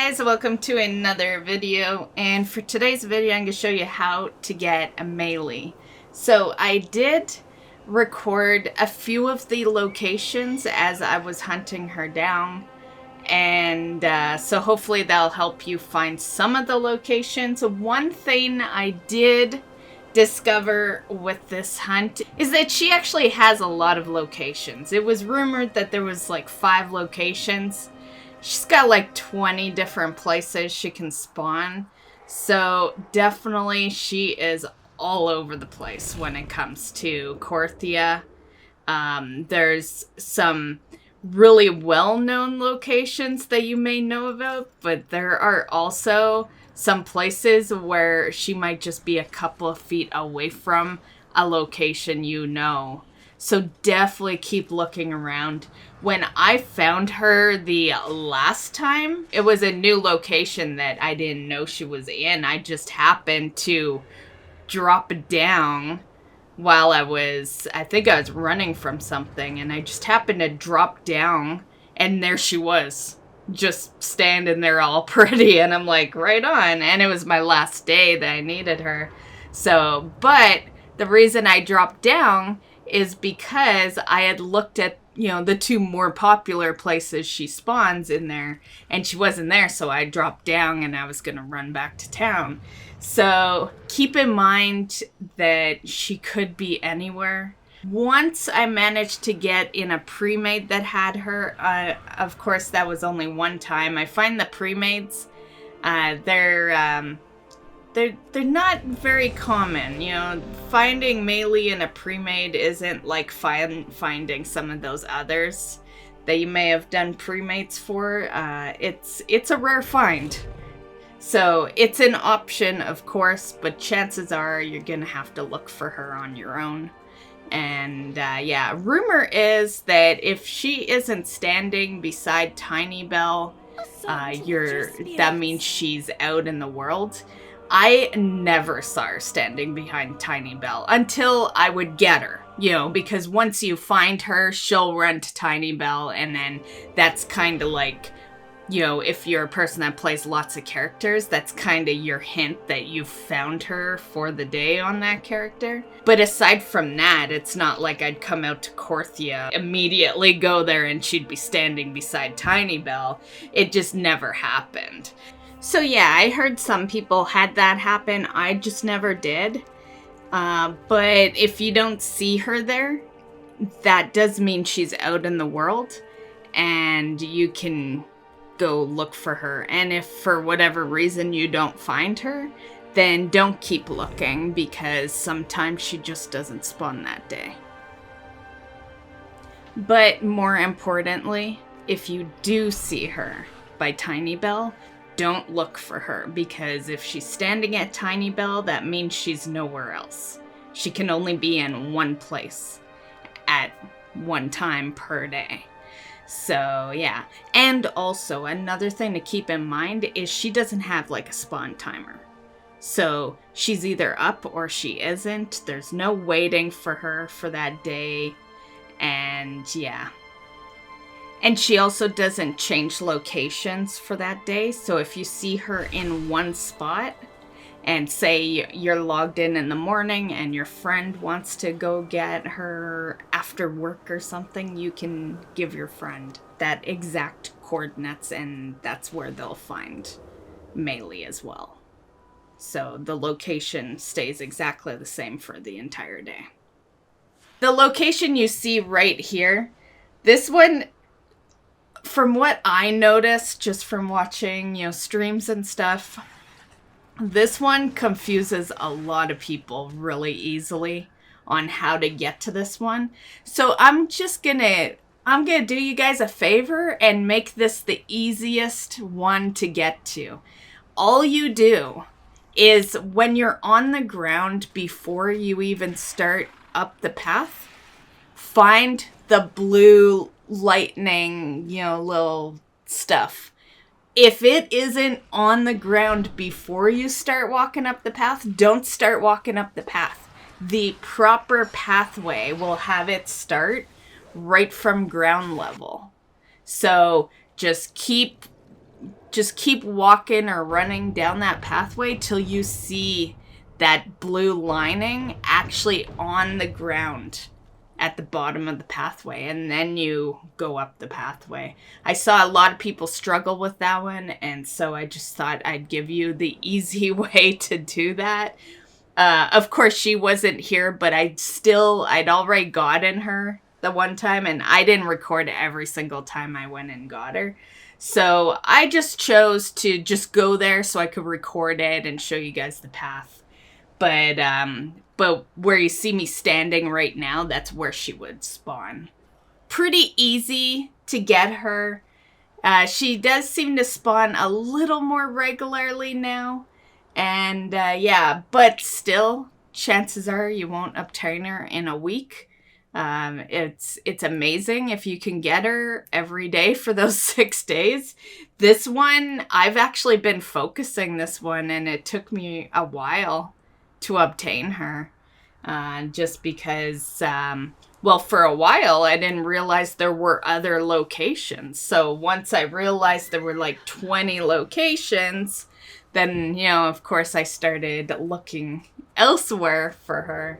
guys, welcome to another video, and for today's video I'm going to show you how to get a Maelie. So I did record a few of the locations as I was hunting her down, and so hopefully that'll help you find some of the locations. One thing I did discover with this hunt is that she actually has a lot of locations. It was rumored that there was like 5 locations. She's got like 20 different places she can spawn. So definitely she is all over the place when it comes to Korthia. There's some really well-known locations that you may know about, but there are also some places where she might just be a couple of feet away from a location you know. So definitely keep looking around. When I found her the last time, it was a new location that I didn't know she was in. I just happened to drop down while I think I was running from something, and I just happened to drop down, and there she was, just standing there all pretty, and I'm like, right on. And it was my last day that I needed her. So, but the reason I dropped down is because I had looked at, the 2 more popular places she spawns in there, and she wasn't there, so I dropped down and I was going to run back to town. So keep in mind that she could be anywhere. Once I managed to get in a pre-made that had her, of course that was only one time. I find the pre-mades, they're not very common. Finding Maelie in a pre-made isn't like finding some of those others that you may have done pre-mates for. It's a rare find. So it's an option, of course, but chances are you're gonna have to look for her on your own. And yeah, rumor is that if she isn't standing beside Tiny Belle, that means she's out in the world. I never saw her standing behind Tiny Belle until I would get her, because once you find her, she'll run to Tiny Belle, and then that's kind of like, if you're a person that plays lots of characters, that's kind of your hint that you've found her for the day on that character. But aside from that, it's not like I'd come out to Korthia, immediately go there, and she'd be standing beside Tiny Belle. It just never happened. So yeah, I heard some people had that happen. I just never did. But if you don't see her there, that does mean she's out in the world, and you can go look for her. And if for whatever reason you don't find her, then don't keep looking, because sometimes she just doesn't spawn that day. But more importantly, if you do see her by Tiny Belle, don't look for her, because if she's standing at Tiny Belle, that means she's nowhere else. She can only be in one place at one time per day. So yeah, and also another thing to keep in mind is she doesn't have like a spawn timer. So she's either up or she isn't. There's no waiting for her for that day. And yeah. And she also doesn't change locations for that day. So if you see her in one spot, and say you're logged in the morning and your friend wants to go get her after work or something, you can give your friend that exact coordinates, and that's where they'll find Maelie as well. So the location stays exactly the same for the entire day. The location you see right here, this one, from what I noticed just from watching, streams and stuff, this one confuses a lot of people really easily on how to get to this one. So I'm gonna do you guys a favor and make this the easiest one to get to. All you do is, when you're on the ground before you even start up the path, find the blue lightning, little stuff. If it isn't on the ground before you start walking up the path, don't start walking up the path. The proper pathway will have it start right from ground level. So just keep just keep walking or running down that pathway till you see that blue lining actually on the ground at the bottom of the pathway, and then you go up the pathway. I saw a lot of people struggle with that one, and so I just thought I'd give you the easy way to do that. Of course, she wasn't here, but I'd already gotten her the one time, and I didn't record every single time I went and got her. So I just chose to just go there so I could record it and show you guys the path. But where you see me standing right now, that's where she would spawn. Pretty easy to get her. She does seem to spawn a little more regularly now. And yeah, but still, chances are you won't obtain her in a week. It's amazing if you can get her every day for those 6 days. This one, I've actually been focusing this one, and it took me a while to obtain her. Just because, well, for a while, I didn't realize there were other locations. So once I realized there were like 20 locations, then, you know, of course, I started looking elsewhere for her.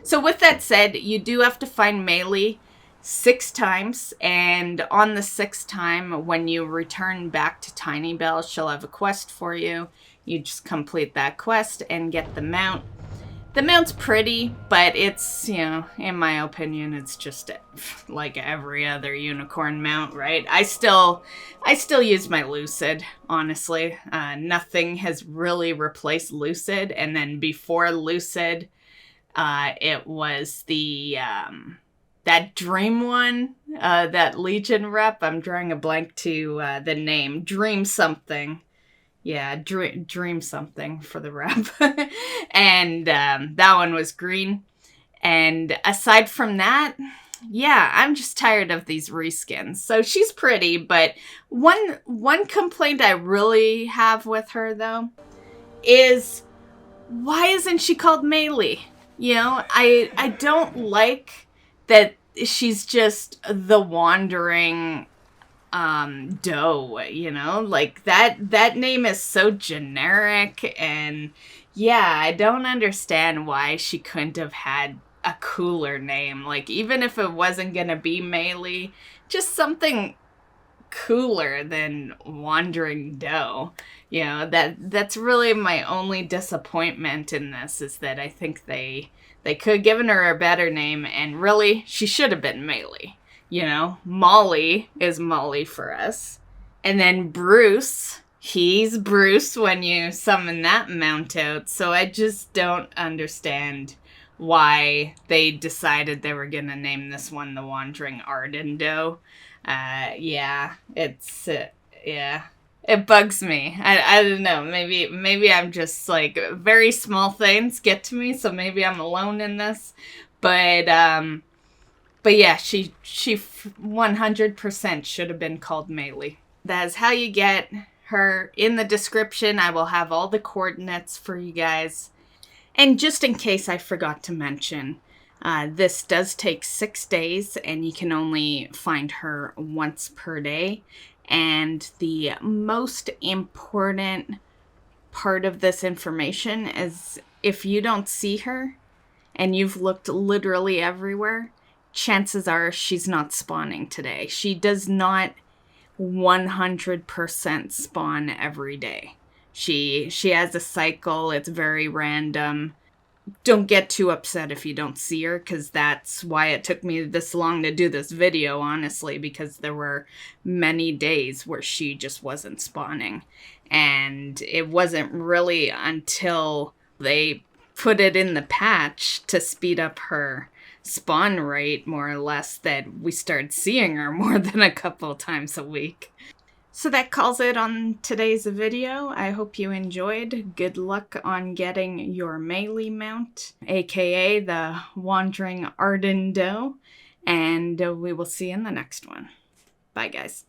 So with that said, you do have to find Maelie 6 times, and on the 6th time, when you return back to Tiny Belle, she'll have a quest for you. You just complete that quest and get the mount. The mount's pretty, but it's, you know, in my opinion, it's just like every other unicorn mount, right? I still use my Lucid, honestly. Nothing has really replaced Lucid, and then before Lucid, it was the that Dream one, that Legion rep. I'm drawing a blank to the name. Dream something. Yeah, dream something for the rep. And that one was green. And aside from that, yeah, I'm just tired of these reskins. So she's pretty, but one complaint I really have with her, though, is why isn't she called Maelie? You know, I don't like that she's just the Wandering Doe, you know, like that name is so generic, and yeah, I don't understand why she couldn't have had a cooler name. Like, even if it wasn't gonna be Maelie, just something cooler than Wandering Doe. You know, that's really my only disappointment in this, is that I think they could have given her a better name, and really she should have been Maelie. You know, Molly is Molly for us. And then Bruce, he's Bruce when you summon that mount out. So I just don't understand why they decided they were going to name this one the Wandering Arden Doe. Yeah, yeah, it bugs me. I don't know. Maybe I'm just like, very small things get to me. So maybe I'm alone in this. But yeah, she 100% should have been called Maelie. That is how you get her. In the description, I will have all the coordinates for you guys. And just in case I forgot to mention, this does take 6 days, and you can only find her once per day. And the most important part of this information is, if you don't see her and you've looked literally everywhere, chances are she's not spawning today. She does not 100% spawn every day. She has a cycle. It's very random. Don't get too upset if you don't see her, because that's why it took me this long to do this video, honestly, because there were many days where she just wasn't spawning. And it wasn't really until they put it in the patch to speed up her spawn rate, more or less, that we started seeing her more than a couple times a week. So that calls it on today's video. I hope you enjoyed. Good luck on getting your Maelie mount, aka the Wandering Arden Doe, and we will see you in the next one. Bye, guys.